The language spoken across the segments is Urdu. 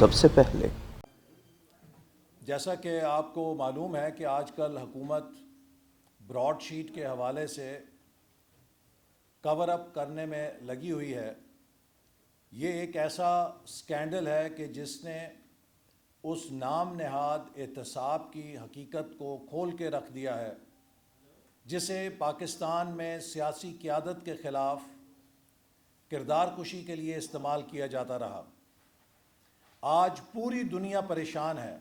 سب سے پہلے جیسا کہ آپ کو معلوم ہے کہ آج کل حکومت براڈ شیٹ کے حوالے سے کور اپ کرنے میں لگی ہوئی ہے. یہ ایک ایسا سکینڈل ہے کہ جس نے اس نام نہاد احتساب کی حقیقت کو کھول کے رکھ دیا ہے، جسے پاکستان میں سیاسی قیادت کے خلاف کردار کشی کے لیے استعمال کیا جاتا رہا. آج پوری دنیا پریشان ہے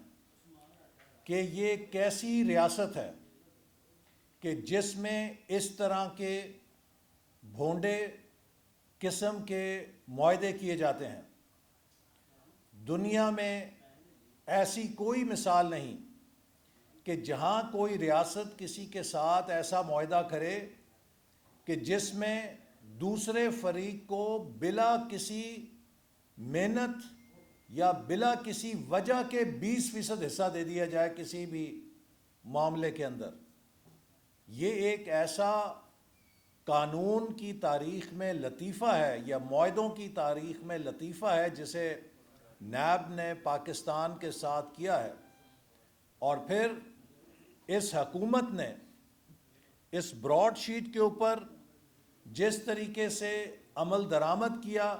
کہ یہ کیسی ریاست ہے کہ جس میں اس طرح کے بھونڈے قسم کے معاہدے کیے جاتے ہیں. دنیا میں ایسی کوئی مثال نہیں کہ جہاں کوئی ریاست کسی کے ساتھ ایسا معاہدہ کرے کہ جس میں دوسرے فریق کو بلا کسی محنت یا بلا کسی وجہ کے 20% حصہ دے دیا جائے کسی بھی معاملے کے اندر. یہ ایک ایسا قانون کی تاریخ میں لطیفہ ہے یا معاہدوں کی تاریخ میں لطیفہ ہے جسے نیب نے پاکستان کے ساتھ کیا ہے. اور پھر اس حکومت نے اس براڈ شیٹ کے اوپر جس طریقے سے عمل درآمد کیا،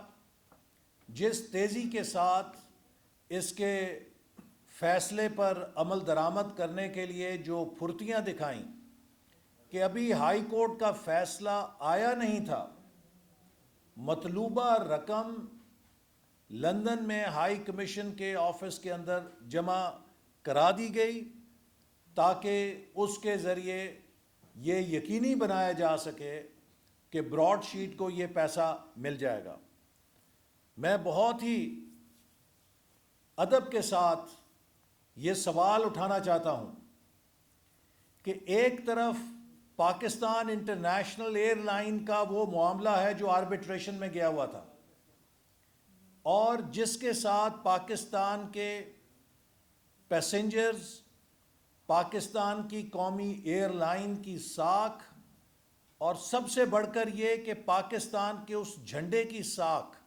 جس تیزی کے ساتھ اس کے فیصلے پر عمل درآمد کرنے کے لیے جو پھرتیاں دکھائیں کہ ابھی ہائی کورٹ کا فیصلہ آیا نہیں تھا، مطلوبہ رقم لندن میں ہائی کمیشن کے آفس کے اندر جمع کرا دی گئی تاکہ اس کے ذریعے یہ یقینی بنایا جا سکے کہ براڈ شیٹ کو یہ پیسہ مل جائے گا. میں بہت ہی ادب کے ساتھ یہ سوال اٹھانا چاہتا ہوں کہ ایک طرف پاکستان انٹرنیشنل ایئر لائن کا وہ معاملہ ہے جو آربیٹریشن میں گیا ہوا تھا اور جس کے ساتھ پاکستان کے پیسنجرز، پاکستان کی قومی ایئر لائن کی ساکھ اور سب سے بڑھ کر یہ کہ پاکستان کے اس جھنڈے کی ساکھ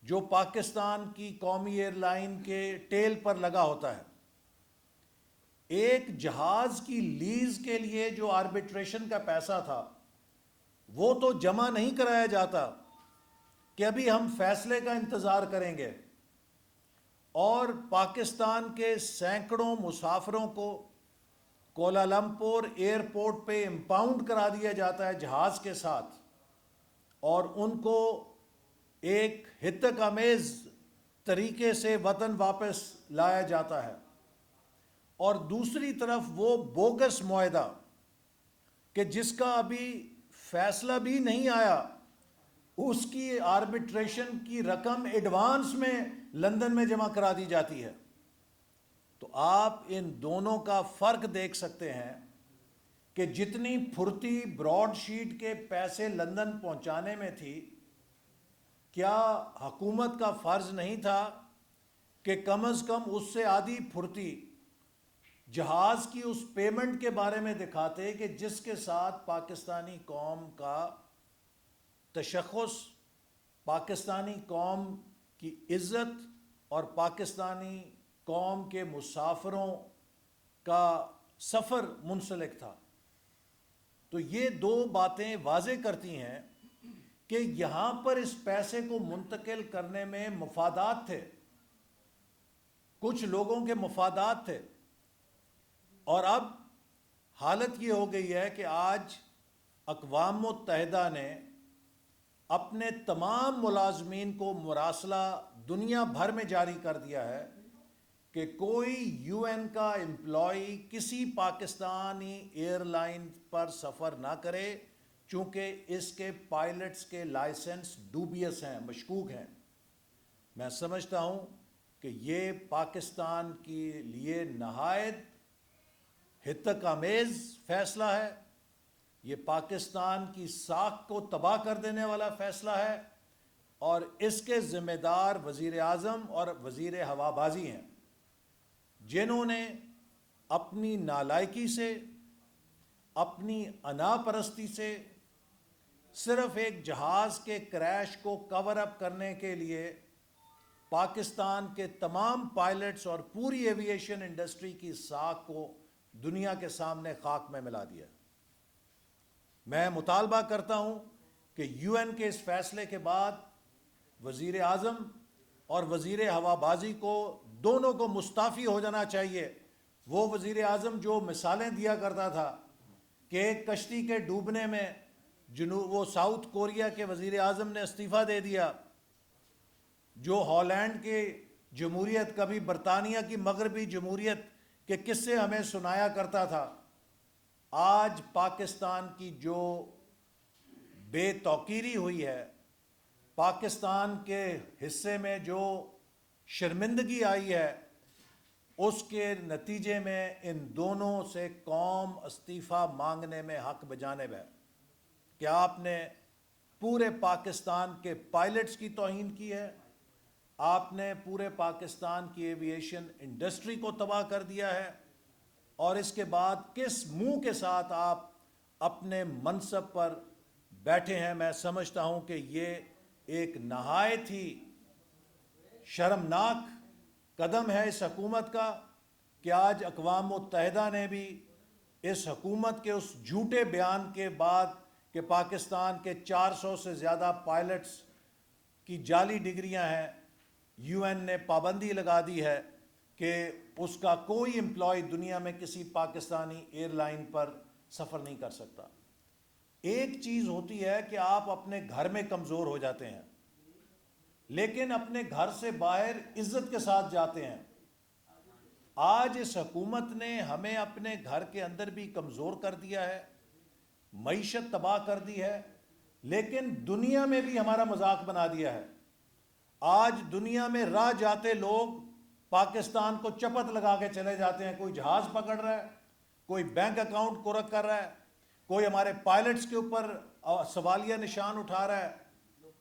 جو پاکستان کی قومی ایئر لائن کے ٹیل پر لگا ہوتا ہے. ایک جہاز کی لیز کے لیے جو آربیٹریشن کا پیسہ تھا وہ تو جمع نہیں کرایا جاتا کہ ابھی ہم فیصلے کا انتظار کریں گے، اور پاکستان کے سینکڑوں مسافروں کو کوالالمپور ایئرپورٹ پہ امپاؤنڈ کرا دیا جاتا ہے جہاز کے ساتھ اور ان کو ایک ہتک آمیز طریقے سے وطن واپس لایا جاتا ہے. اور دوسری طرف وہ بوگس معاہدہ کہ جس کا ابھی فیصلہ بھی نہیں آیا، اس کی آربیٹریشن کی رقم ایڈوانس میں لندن میں جمع کرا دی جاتی ہے. تو آپ ان دونوں کا فرق دیکھ سکتے ہیں کہ جتنی پھرتی براڈ شیٹ کے پیسے لندن پہنچانے میں تھی، کیا حکومت کا فرض نہیں تھا کہ کم از کم اس سے آدھی پھرتی جہاز کی اس پیمنٹ کے بارے میں دکھاتے کہ جس کے ساتھ پاکستانی قوم کا تشخص، پاکستانی قوم کی عزت اور پاکستانی قوم کے مسافروں کا سفر منسلک تھا. تو یہ دو باتیں واضح کرتی ہیں کہ یہاں پر اس پیسے کو منتقل کرنے میں مفادات تھے، کچھ لوگوں کے مفادات تھے. اور اب حالت یہ ہو گئی ہے کہ آج اقوام متحدہ نے اپنے تمام ملازمین کو مراسلہ دنیا بھر میں جاری کر دیا ہے کہ کوئی یو این کا امپلائی کسی پاکستانی ایئر لائن پر سفر نہ کرے، چونکہ اس کے پائلٹس کے لائسنس ڈوبیس ہیں، مشکوک ہیں. میں سمجھتا ہوں کہ یہ پاکستان کے لیے نہایت ہتک آمیز فیصلہ ہے، یہ پاکستان کی ساکھ کو تباہ کر دینے والا فیصلہ ہے، اور اس کے ذمہ دار وزیر اعظم اور وزیر ہوابازی ہیں جنہوں نے اپنی نالائکی سے، اپنی انا پرستی سے صرف ایک جہاز کے کریش کو کور اپ کرنے کے لیے پاکستان کے تمام پائلٹس اور پوری ایویشن انڈسٹری کی ساکھ کو دنیا کے سامنے خاک میں ملا دیا. میں مطالبہ کرتا ہوں کہ یو این کے اس فیصلے کے بعد وزیر اعظم اور وزیر ہوا بازی کو دونوں کو مستعفی ہو جانا چاہیے. وہ وزیر اعظم جو مثالیں دیا کرتا تھا کہ ایک کشتی کے ڈوبنے میں وہ ساؤتھ کوریا کے وزیر اعظم نے استعفیٰ دے دیا، جو ہالینڈ کے جمہوریت کبھی برطانیہ کی مغربی جمہوریت کے قصے ہمیں سنایا کرتا تھا، آج پاکستان کی جو بے توقیری ہوئی ہے، پاکستان کے حصے میں جو شرمندگی آئی ہے، اس کے نتیجے میں ان دونوں سے قوم استعفیٰ مانگنے میں حق بجانب ہے کہ آپ نے پورے پاکستان کے پائلٹس کی توہین کی ہے، آپ نے پورے پاکستان کی ایویشن انڈسٹری کو تباہ کر دیا ہے، اور اس کے بعد کس منہ کے ساتھ آپ اپنے منصب پر بیٹھے ہیں. میں سمجھتا ہوں کہ یہ ایک نہایت ہی شرمناک قدم ہے اس حکومت کا کہ آج اقوام متحدہ نے بھی اس حکومت کے اس جھوٹے بیان کے بعد کہ پاکستان کے 400 سے زیادہ پائلٹس کی جعلی ڈگریاں ہیں، یو این نے پابندی لگا دی ہے کہ اس کا کوئی امپلائی دنیا میں کسی پاکستانی ایئر لائن پر سفر نہیں کر سکتا. ایک چیز ہوتی ہے کہ آپ اپنے گھر میں کمزور ہو جاتے ہیں، لیکن اپنے گھر سے باہر عزت کے ساتھ جاتے ہیں. آج اس حکومت نے ہمیں اپنے گھر کے اندر بھی کمزور کر دیا ہے، معیشت تباہ کر دی ہے، لیکن دنیا میں بھی ہمارا مذاق بنا دیا ہے. آج دنیا میں راہ جاتے لوگ پاکستان کو چپت لگا کے چلے جاتے ہیں. کوئی جہاز پکڑ رہا ہے، کوئی بینک اکاؤنٹ کورک کر رہا ہے، کوئی ہمارے پائلٹس کے اوپر سوالیہ نشان اٹھا رہا ہے،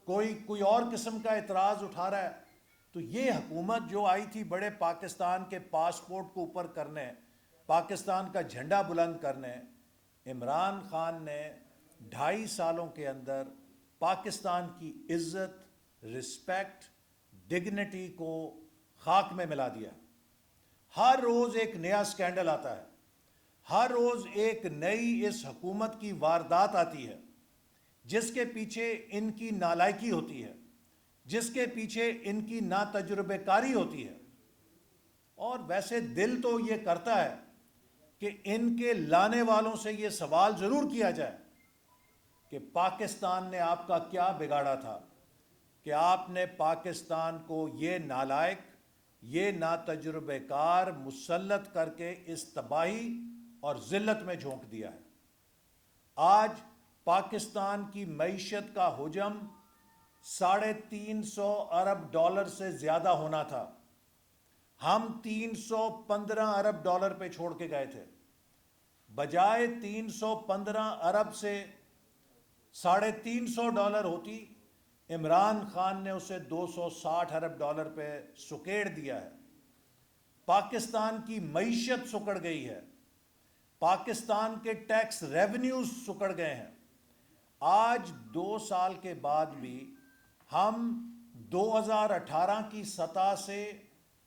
کوئی اور قسم کا اعتراض اٹھا رہا ہے. تو یہ حکومت جو آئی تھی بڑے پاکستان کے پاسپورٹ کو اوپر کرنے، پاکستان کا جھنڈا بلند کرنے، عمران خان نے 2.5 سالوں کے اندر پاکستان کی عزت، رسپیکٹ، ڈگنیٹی کو خاک میں ملا دیا. ہر روز ایک نیا سکینڈل آتا ہے، ہر روز ایک نئی اس حکومت کی واردات آتی ہے جس کے پیچھے ان کی نالائکی ہوتی ہے، جس کے پیچھے ان کی ناتجربہ کاری ہوتی ہے. اور ویسے دل تو یہ کرتا ہے کہ ان کے لانے والوں سے یہ سوال ضرور کیا جائے کہ پاکستان نے آپ کا کیا بگاڑا تھا کہ آپ نے پاکستان کو یہ نالائق، یہ ناتجربہ کار مسلط کر کے اس تباہی اور ذلت میں جھونک دیا ہے. آج پاکستان کی معیشت کا حجم $350 ارب سے زیادہ ہونا تھا، ہم $315 ارب پہ چھوڑ کے گئے تھے. بجائے 315 ارب سے $350 ہوتی، عمران خان نے اسے $260 ارب پہ سکیڑ دیا ہے. پاکستان کی معیشت سکڑ گئی ہے، پاکستان کے ٹیکس ریونیوز سکڑ گئے ہیں. آج 2 سال کے بعد بھی ہم 2018 کی سطح سے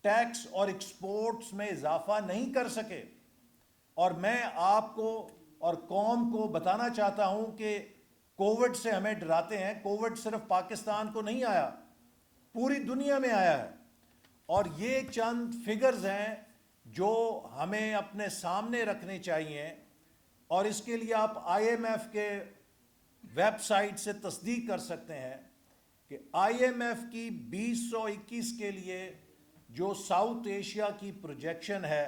ٹیکس اور ایکسپورٹس میں اضافہ نہیں کر سکے. اور میں آپ کو اور قوم کو بتانا چاہتا ہوں کہ کووڈ سے ہمیں ڈراتے ہیں، کووڈ صرف پاکستان کو نہیں آیا، پوری دنیا میں آیا ہے. اور یہ چند فگرز ہیں جو ہمیں اپنے سامنے رکھنے چاہیے، اور اس کے لیے آپ آئی ایم ایف کے ویب سائٹ سے تصدیق کر سکتے ہیں کہ آئی ایم ایف کی 2021 کے لیے جو ساؤتھ ایشیا کی پروجیکشن ہے،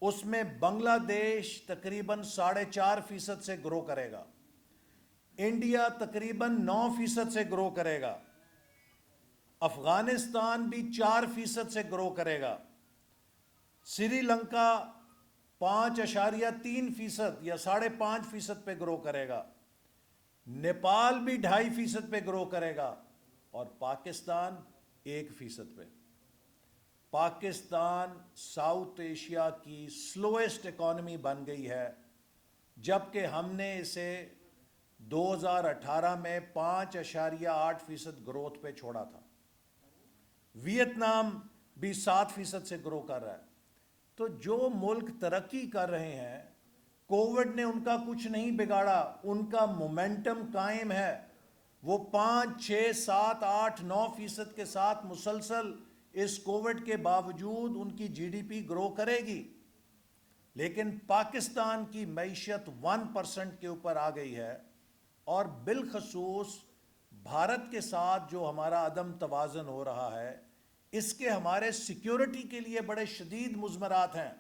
اس میں بنگلہ دیش تقریباً 4.5% سے گرو کرے گا، انڈیا تقریباً 9% سے گرو کرے گا، افغانستان بھی 4% سے گرو کرے گا، سری لنکا 5.3% یا 5.5% پہ گرو کرے گا، نیپال بھی 2.5% پہ گرو کرے گا، اور پاکستان 1% پہ. پاکستان ساؤتھ ایشیا کی سلویسٹ اکانومی بن گئی ہے، جبکہ ہم نے اسے 2018 میں 5.8% گروتھ پہ چھوڑا تھا. ویتنام بھی 7% سے گرو کر رہا ہے. تو جو ملک ترقی کر رہے ہیں، کووڈ نے ان کا کچھ نہیں بگاڑا، ان کا مومنٹم قائم ہے. وہ 5 6 7 8 9% کے ساتھ مسلسل اس کووڈ کے باوجود ان کی جی ڈی پی گرو کرے گی. لیکن پاکستان کی معیشت 1% کے اوپر آ گئی ہے، اور بالخصوص بھارت کے ساتھ جو ہمارا عدم توازن ہو رہا ہے، اس کے ہمارے سیکیورٹی کے لیے بڑے شدید مضمرات ہیں.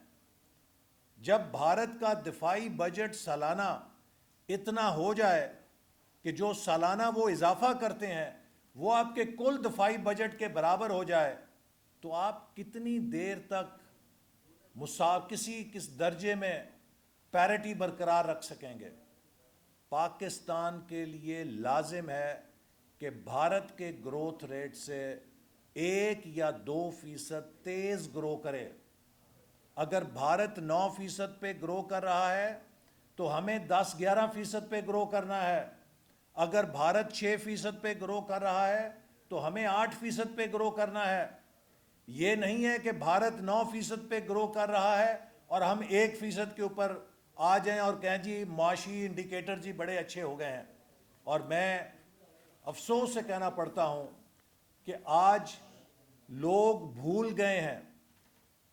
جب بھارت کا دفاعی بجٹ سالانہ اتنا ہو جائے کہ جو سالانہ وہ اضافہ کرتے ہیں وہ آپ کے کل دفاعی بجٹ کے برابر ہو جائے، تو آپ کتنی دیر تک کس درجے میں پیرٹی برقرار رکھ سکیں گے؟ پاکستان کے لیے لازم ہے کہ بھارت کے گروتھ ریٹ سے 1 یا 2% تیز گرو کرے. اگر بھارت 9% پہ گرو کر رہا ہے تو ہمیں 10 11% پہ گرو کرنا ہے. اگر بھارت 6% پہ گرو کر رہا ہے تو ہمیں 8% پہ گرو کرنا ہے. یہ نہیں ہے کہ بھارت 9% پہ گرو کر رہا ہے اور ہم 1% کے اوپر آ جائیں اور کہیں جی معاشی انڈیکیٹر جی بڑے اچھے ہو گئے ہیں. اور میں افسوس سے کہنا پڑتا ہوں کہ آج لوگ بھول گئے ہیں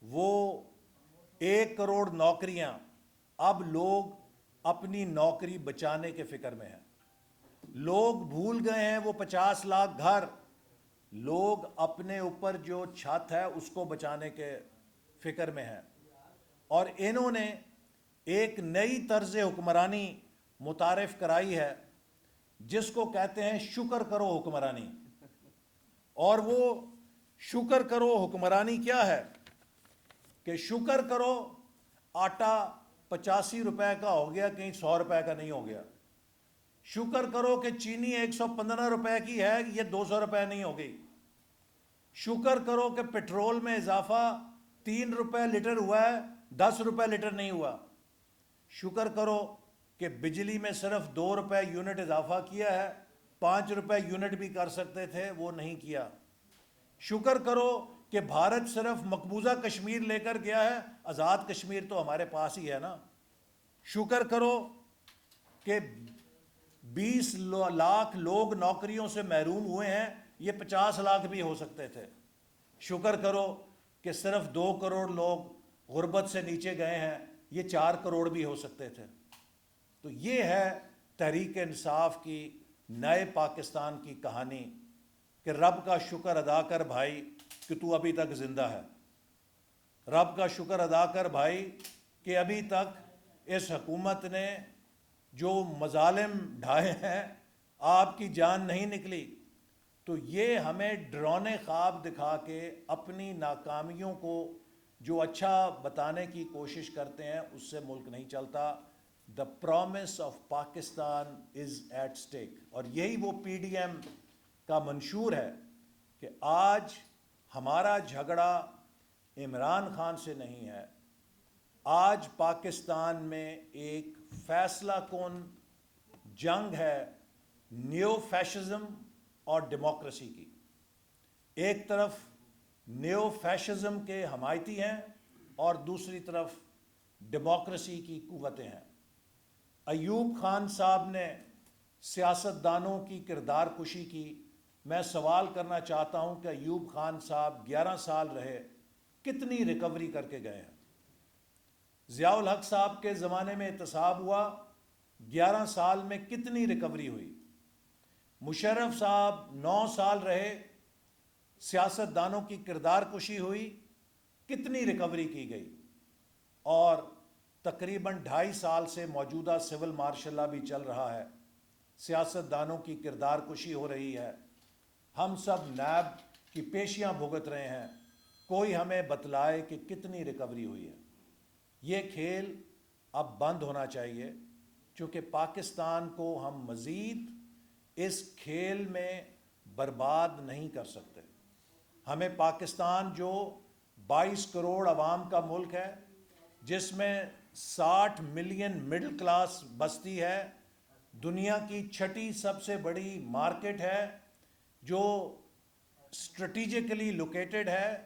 وہ 1 کروڑ نوکریاں. اب لوگ اپنی نوکری بچانے کے فکر میں ہیں. لوگ بھول گئے ہیں وہ 50 لاکھ گھر. لوگ اپنے اوپر جو چھت ہے اس کو بچانے کے فکر میں ہیں. اور انہوں نے ایک نئی طرز حکمرانی متعارف کرائی ہے جس کو کہتے ہیں شکر کرو حکمرانی. اور وہ شکر کرو حکمرانی کیا ہے کہ شکر کرو آٹا 85 روپے کا ہو گیا، کہیں 100 روپے کا نہیں ہو گیا. شکر کرو کہ چینی 115 روپے کی ہے، یہ 200 روپے نہیں ہو گئی. شکر کرو کہ پیٹرول میں اضافہ 3 روپے لیٹر ہوا ہے، 10 روپے لیٹر نہیں ہوا. شکر کرو کہ بجلی میں صرف 2 روپے یونٹ اضافہ کیا ہے، 5 روپے یونٹ بھی کر سکتے تھے، وہ نہیں کیا. شکر کرو کہ بھارت صرف مقبوضہ کشمیر لے کر گیا ہے، آزاد کشمیر تو ہمارے پاس ہی ہے نا. شکر کرو کہ 20 لاکھ لوگ نوکریوں سے محروم ہوئے ہیں، یہ 50 لاکھ بھی ہو سکتے تھے. شکر کرو کہ صرف 2 کروڑ لوگ غربت سے نیچے گئے ہیں، یہ 4 کروڑ بھی ہو سکتے تھے. تو یہ ہے تحریک انصاف کی نئے پاکستان کی کہانی کہ رب کا شکر ادا کر بھائی کہ تو ابھی تک زندہ ہے. رب کا شکر ادا کر بھائی کہ ابھی تک اس حکومت نے جو مظالم ڈھائے ہیں آپ کی جان نہیں نکلی. تو یہ ہمیں ڈرانے خواب دکھا کے اپنی ناکامیوں کو جو اچھا بتانے کی کوشش کرتے ہیں اس سے ملک نہیں چلتا. The promise of Pakistan is at stake. اور یہی وہ پی ڈی ایم کا منشور ہے کہ آج ہمارا جھگڑا عمران خان سے نہیں ہے، آج پاکستان میں ایک فیصلہ کن جنگ ہے نیو فیشزم اور ڈیموکریسی کی. ایک طرف نیو فیشزم کے حمایتی ہیں اور دوسری طرف ڈیموکریسی کی قوتیں ہیں. ایوب خان صاحب نے سیاستدانوں کی کردار کشی کی. میں سوال کرنا چاہتا ہوں کہ ایوب خان صاحب 11 سال رہے، کتنی ریکوری کر کے گئے ہیں؟ ضیاء الحق صاحب کے زمانے میں احتساب ہوا، 11 سال میں کتنی ریکوری ہوئی؟ مشرف صاحب 9 سال رہے، سیاستدانوں کی کردار کشی ہوئی، کتنی ریکوری کی گئی؟ اور تقریباً 2.5 سال سے موجودہ سول مارشل لا بھی چل رہا ہے، سیاستدانوں کی کردار کشی ہو رہی ہے. ہم سب نیب کی پیشیاں بھگت رہے ہیں. کوئی ہمیں بتلائے کہ کتنی ریکوری ہوئی ہے. یہ کھیل اب بند ہونا چاہیے، چونکہ پاکستان کو ہم مزید اس کھیل میں برباد نہیں کر سکتے. ہمیں پاکستان جو 22 کروڑ عوام کا ملک ہے، جس میں 60 ملین مڈل کلاس بستی ہے، دنیا کی 6ٹھی سب سے بڑی مارکیٹ ہے، جو اسٹریٹجیکلی لوکیٹڈ ہے,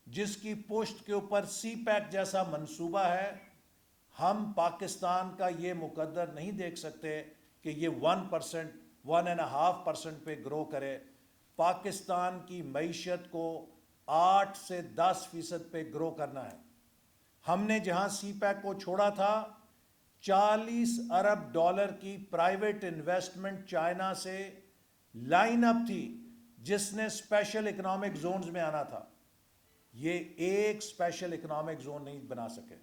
جس کی پشت کے اوپر سی پیک جیسا منصوبہ ہے. ہم پاکستان کا یہ مقدر نہیں دیکھ سکتے کہ یہ 1%, 1.5% پہ گرو کرے. پاکستان کی معیشت کو 8 سے 10% پہ گرو کرنا ہے. ہم نے جہاں سی پیک کو چھوڑا تھا, 40 ارب ڈالر کی پرائیویٹ انویسٹمنٹ چائنا سے لائن اپ تھی, جس نے اسپیشل اکنامک زونز میں آنا تھا. یہ ایک اسپیشل اکنامک زون نہیں بنا سکے.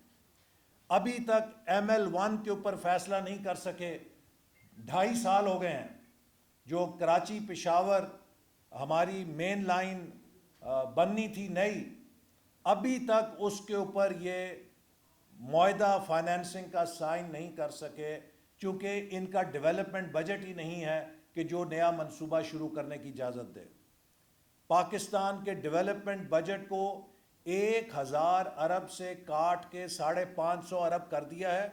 ابھی تک ML1 کے اوپر فیصلہ نہیں کر سکے. 2.5 سال ہو گئے ہیں. جو کراچی پشاور ہماری مین لائن بننی تھی نئی, ابھی تک اس کے اوپر یہ معاہدہ فائنینسنگ کا سائن نہیں کر سکے, چونکہ ان کا ڈیولپمنٹ بجٹ ہی نہیں ہے کہ جو نیا منصوبہ شروع کرنے کی اجازت دے. پاکستان کے ڈیولپمنٹ بجٹ کو 1000 ارب سے کاٹ کے 550 ارب کر دیا ہے,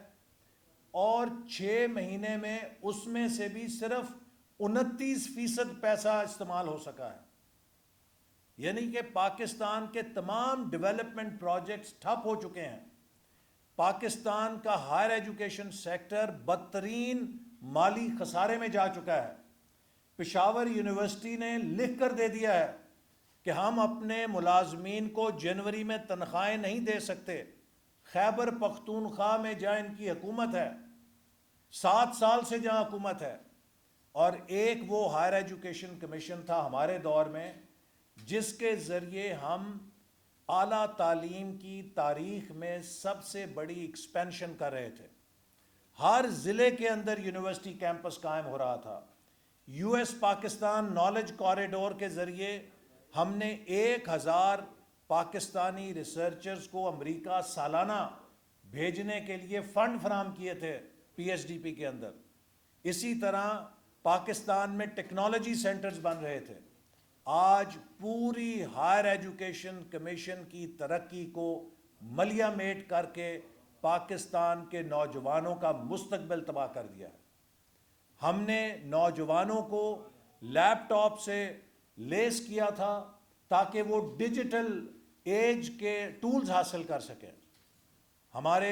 اور 6 مہینے میں اس میں سے بھی صرف 29% پیسہ استعمال ہو سکا ہے. یعنی کہ پاکستان کے تمام ڈیولپمنٹ پروجیکٹس ٹھپ ہو چکے ہیں. پاکستان کا ہائر ایجوکیشن سیکٹر بدترین مالی خسارے میں جا چکا ہے. پشاور یونیورسٹی نے لکھ کر دے دیا ہے کہ ہم اپنے ملازمین کو جنوری میں تنخواہیں نہیں دے سکتے. خیبر پختونخوا میں جہاں ان کی حکومت ہے, 7 سال سے جہاں حکومت ہے, اور ایک وہ ہائر ایجوکیشن کمیشن تھا ہمارے دور میں, جس کے ذریعے ہم اعلیٰ تعلیم کی تاریخ میں سب سے بڑی ایکسپینشن کر رہے تھے. ہر ضلع کے اندر یونیورسٹی کیمپس قائم ہو رہا تھا. US پاکستان نالج کوریڈور کے ذریعے ہم نے 1000 پاکستانی ریسرچرز کو امریکہ سالانہ بھیجنے کے لیے فنڈ فراہم کیے تھے PSDP کے اندر. اسی طرح پاکستان میں ٹیکنالوجی سینٹرز بن رہے تھے. آج پوری ہائر ایجوکیشن کمیشن کی ترقی کو ملیا میٹ کر کے پاکستان کے نوجوانوں کا مستقبل تباہ کر دیا ہے. ہم نے نوجوانوں کو لیپ ٹاپ سے لیس کیا تھا تاکہ وہ ڈیجیٹل ایج کے ٹولز حاصل کر سکیں. ہمارے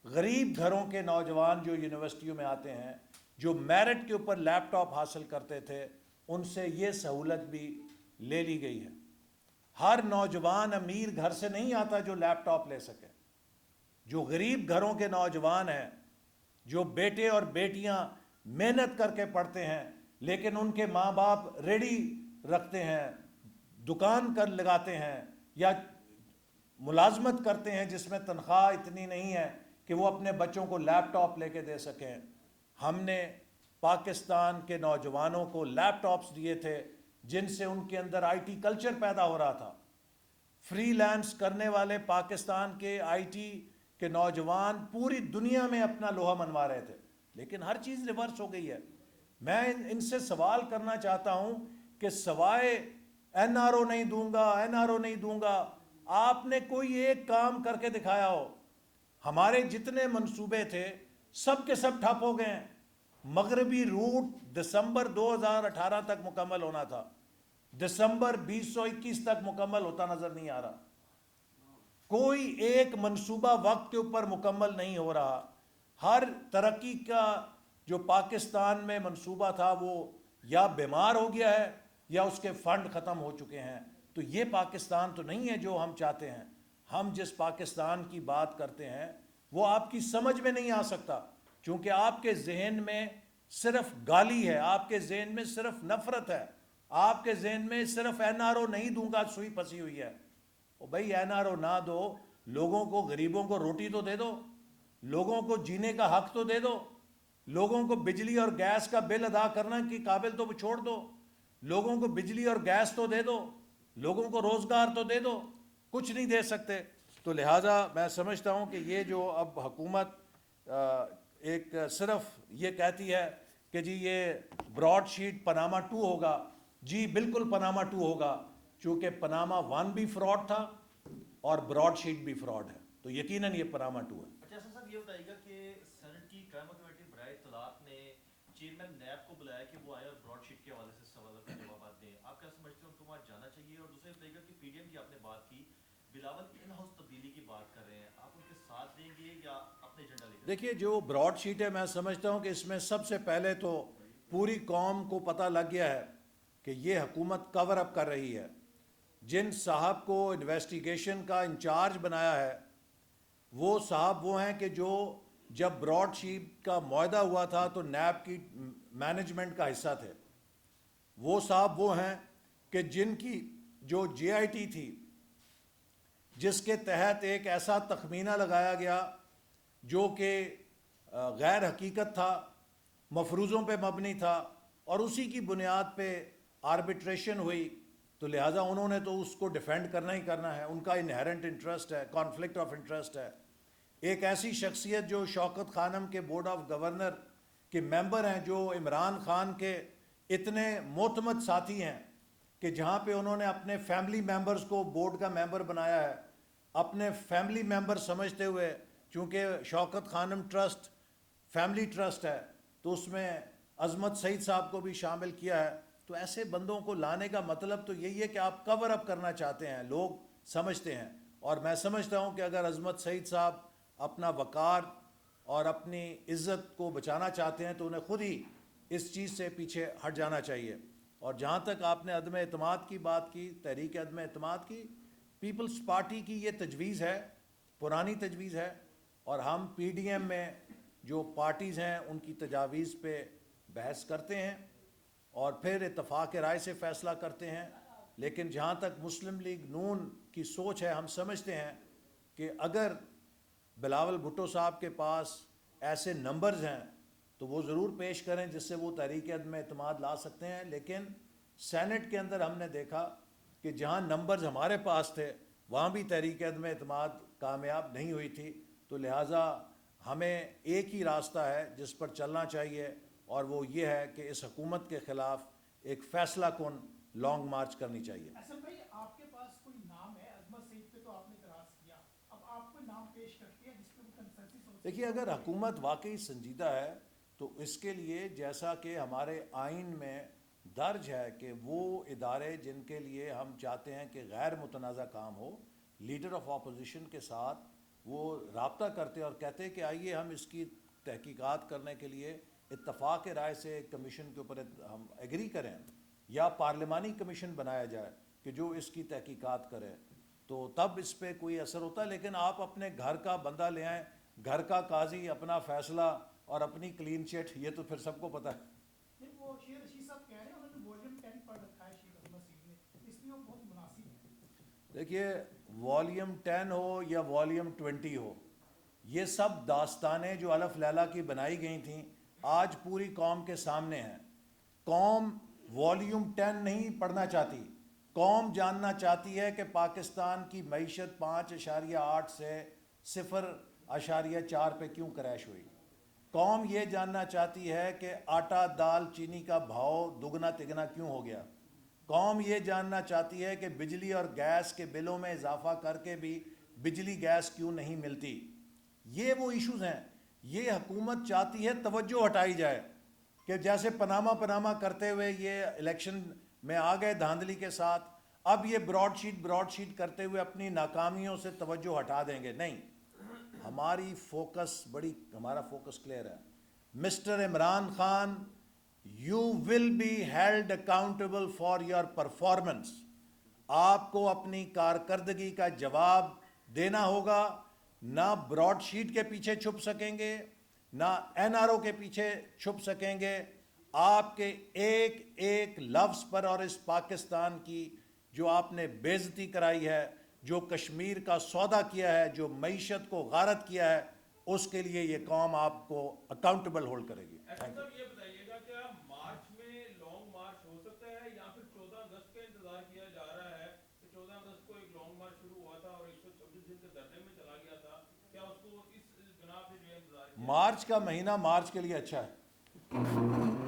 غریب گھروں کے نوجوان جو یونیورسٹیوں میں آتے ہیں, جو میرٹ کے اوپر لیپ ٹاپ حاصل کرتے تھے, ان سے یہ سہولت بھی لے لی گئی ہے. ہر نوجوان امیر گھر سے نہیں آتا جو لیپ ٹاپ لے سکے. جو غریب گھروں کے نوجوان ہیں, جو بیٹے اور بیٹیاں محنت کر کے پڑھتے ہیں, لیکن ان کے ماں باپ ریڈی رکھتے ہیں, دکان کر لگاتے ہیں, یا ملازمت کرتے ہیں جس میں تنخواہ اتنی نہیں ہے کہ وہ اپنے بچوں کو لیپ ٹاپ لے کے دے سکیں. ہم نے پاکستان کے نوجوانوں کو لیپ ٹاپس دیے تھے جن سے ان کے اندر IT کلچر پیدا ہو رہا تھا. فری لانس کرنے والے پاکستان کے IT کے نوجوان پوری دنیا میں اپنا لوہا منوا رہے تھے, لیکن ہر چیز ریورس ہو گئی ہے. میں ان سے سوال کرنا چاہتا ہوں کہ سوائے NRO نہیں دوں گا, NRO نہیں دوں گا, آپ نے کوئی ایک کام کر کے دکھایا ہو. ہمارے جتنے منصوبے تھے سب کے سب ٹھپ ہو گئے ہیں. مغربی روٹ دسمبر 2018 تک مکمل ہونا تھا, دسمبر 2021 تک مکمل ہوتا نظر نہیں آ رہا. کوئی ایک منصوبہ وقت کے اوپر مکمل نہیں ہو رہا. ہر ترقی کا جو پاکستان میں منصوبہ تھا وہ یا بیمار ہو گیا ہے یا اس کے فنڈ ختم ہو چکے ہیں. تو یہ پاکستان تو نہیں ہے جو ہم چاہتے ہیں. ہم جس پاکستان کی بات کرتے ہیں وہ آپ کی سمجھ میں نہیں آ سکتا, چونکہ آپ کے ذہن میں صرف گالی ہے, آپ کے ذہن میں صرف نفرت ہے, آپ کے ذہن میں صرف NRO نہیں دوں گا سوئی پسی ہوئی ہے. او بھائی NRO نہ دو, لوگوں کو, غریبوں کو روٹی تو دے دو, لوگوں کو جینے کا حق تو دے دو, لوگوں کو بجلی اور گیس کا بل ادا کرنا کے قابل تو چھوڑ دو, لوگوں کو بجلی اور گیس تو دے دو, لوگوں کو روزگار تو دے دو. کچھ نہیں دے سکتے. تو لہٰذا میں سمجھتا ہوں کہ یہ جو اب حکومت ایک صرف یہ کہتی ہے کہ جی یہ براڈ شیٹ پاناما 2 ہوگا, جی بالکل پاناما 2 ہوگا, چونکہ پاناما 1 بھی فراڈ تھا اور براڈ شیٹ بھی فراڈ ہے, تو یقیناً یہ پاناما 2 ہے. اچھا صاحب یہ بتائیے گا کہ سینٹ کی قائمہ کمیٹی برائے اطلاعات نے چیئرمین نیب کو بلایا کہ وہ آئے اور براڈ شیٹ کے حوالے سے سوالات کے جوابات دیں, آپ کیا سمجھتے ہیں ان کو وہاں جانا چاہیے؟ اور دوسرا بتائیے گا کہ پی ڈی ایم کی آپ نے بات کی, بلاول ان ہاؤس تبدیلی کی بات کر رہے ہیں, آپ ان کے ساتھ دیں گے یا اپنے ایجنڈا لے کر؟ دیکھیے جو براڈ شیٹ ہے, میں سمجھتا ہوں کہ اس میں سب سے پہلے تو پوری قوم کو پتہ لگ گیا ہے کہ یہ حکومت کور اپ کر رہی ہے. جن صاحب کو انویسٹیگیشن کا انچارج بنایا ہے وہ صاحب وہ ہیں کہ جو جب براڈ شیٹ کا معاہدہ ہوا تھا تو نیب کی مینجمنٹ کا حصہ تھے. وہ صاحب وہ ہیں کہ جن کی جو جے آئی ٹی تھی, جس کے تحت ایک ایسا تخمینہ لگایا گیا جو کہ غیر حقیقت تھا, مفروضوں پہ مبنی تھا, اور اسی کی بنیاد پہ آربیٹریشن ہوئی, تو لہٰذا انہوں نے تو اس کو ڈیفینڈ کرنا ہی کرنا ہے. ان کا انہیرنٹ انٹرسٹ ہے, کانفلکٹ آف انٹرسٹ ہے. ایک ایسی شخصیت جو شوکت خانم کے بورڈ آف گورنر کے ممبر ہیں, جو عمران خان کے اتنے معتمد ساتھی ہیں کہ جہاں پہ انہوں نے اپنے فیملی ممبرز کو بورڈ کا ممبر بنایا ہے, اپنے فیملی ممبر سمجھتے ہوئے, چونکہ شوکت خانم ٹرسٹ فیملی ٹرسٹ ہے تو اس میں عظمت سعید صاحب کو بھی شامل کیا ہے. تو ایسے بندوں کو لانے کا مطلب تو یہی ہے کہ آپ کور اپ کرنا چاہتے ہیں, لوگ سمجھتے ہیں. اور میں سمجھتا ہوں کہ اگر عظمت سعید صاحب اپنا وقار اور اپنی عزت کو بچانا چاہتے ہیں تو انہیں خود ہی اس چیز سے پیچھے ہٹ جانا چاہیے. اور جہاں تک آپ نے عدم اعتماد کی بات کی, تحریک عدم اعتماد کی, پیپلز پارٹی کی یہ تجویز ہے, پرانی تجویز ہے, اور ہم پی ڈی ایم میں جو پارٹیز ہیں ان کی تجاویز پہ بحث کرتے ہیں اور پھر اتفاق رائے سے فیصلہ کرتے ہیں. لیکن جہاں تک مسلم لیگ نون کی سوچ ہے, ہم سمجھتے ہیں کہ اگر بلاول بھٹو صاحب کے پاس ایسے نمبرز ہیں تو وہ ضرور پیش کریں جس سے وہ تحریک عدم اعتماد لا سکتے ہیں. لیکن سینٹ کے اندر ہم نے دیکھا کہ جہاں نمبرز ہمارے پاس تھے وہاں بھی تحریک عدم اعتماد کامیاب نہیں ہوئی تھی. تو لہٰذا ہمیں ایک ہی راستہ ہے جس پر چلنا چاہیے, اور وہ یہ ہے کہ اس حکومت کے خلاف ایک فیصلہ کن لانگ مارچ کرنی چاہیے. احسن بھائی, آپ کے پاس کوئی نام ہے؟ عظمت سعید پہ تو آپ نے اعتراض کیا, اب آپ کوئی نام پیش کرتے ہیں جس پہ وہ کنسنسس ہو؟ دیکھیے اگر حکومت واقعی سنجیدہ ہے تو اس کے لیے جیسا کہ ہمارے آئین میں درج ہے کہ وہ ادارے جن کے لیے ہم چاہتے ہیں کہ غیر متنازع کام ہو, لیڈر آف اپوزیشن کے ساتھ وہ رابطہ کرتے اور کہتے کہ آئیے ہم اس کی تحقیقات کرنے کے لیے اتفاق رائے سے ایک کمیشن کے اوپر ہم ایگری کریں, یا پارلیمانی کمیشن بنایا جائے کہ جو اس کی تحقیقات کرے, تو تب اس پہ کوئی اثر ہوتا ہے. لیکن آپ اپنے گھر کا بندہ لے آئیں, گھر کا قاضی, اپنا فیصلہ اور اپنی کلین چٹ, یہ تو پھر سب کو پتہ ہے. نہیں, وہ شیر رشید صاحب کہہ رہے ہیں انہوں نے والیوم 10 پڑھ رکھا ہے شیر عظمت سعید نے, اس لیے وہ بہت مناسب ہے. دیکھیے والیوم 10 ہو یا والیوم 20 ہو, یہ سب داستانیں جو الف لیلا کی بنائی گئی تھیں آج پوری قوم کے سامنے ہیں. قوم والیوم 10 نہیں پڑھنا چاہتی, قوم جاننا چاہتی ہے کہ پاکستان کی معیشت 5.8 سے 0.4 پہ کیوں کریش ہوئی. قوم یہ جاننا چاہتی ہے کہ آٹا دال چینی کا بھاؤ دگنا تگنا کیوں ہو گیا. قوم یہ جاننا چاہتی ہے کہ بجلی اور گیس کے بلوں میں اضافہ کر کے بھی بجلی گیس کیوں نہیں ملتی. یہ وہ ایشوز ہیں. یہ حکومت چاہتی ہے توجہ ہٹائی جائے, کہ جیسے پناما کرتے ہوئے یہ الیکشن میں آ گئے دھاندلی کے ساتھ, اب یہ براڈ شیٹ کرتے ہوئے اپنی ناکامیوں سے توجہ ہٹا دیں گے. نہیں, ہمارا فوکس کلیئر ہے. Mister Imran Khan, you will be held accountable for your performance. آپ کو اپنی کارکردگی کا جواب دینا ہوگا. نہ براڈ شیٹ کے پیچھے چھپ سکیں گے, نہ این آر او کے پیچھے چھپ سکیں گے. آپ کے ایک ایک لفظ پر, اور اس پاکستان کی جو آپ نے بے عزتی کرائی ہے, جو کشمیر کا سودا کیا ہے, جو معیشت کو غارت کیا ہے, اس کے لیے یہ قوم آپ کو اکاؤنٹیبل ہولڈ کرے گی. یہ بتائیے گا کیا مارچ میں لانگ مارچ ہو سکتا ہے, یا پھر 14 اگست کا انتظار کیا جا رہا ہے؟ 14 اگست کو ایک لانگ مارچ شروع ہوا تھا اور 126 دن کے دھرنے میں چلا گیا تھا, کیا اس کو اس بنا پہ جو انتظار کیا؟ مارچ کا مہینہ مارچ کے لیے اچھا ہے.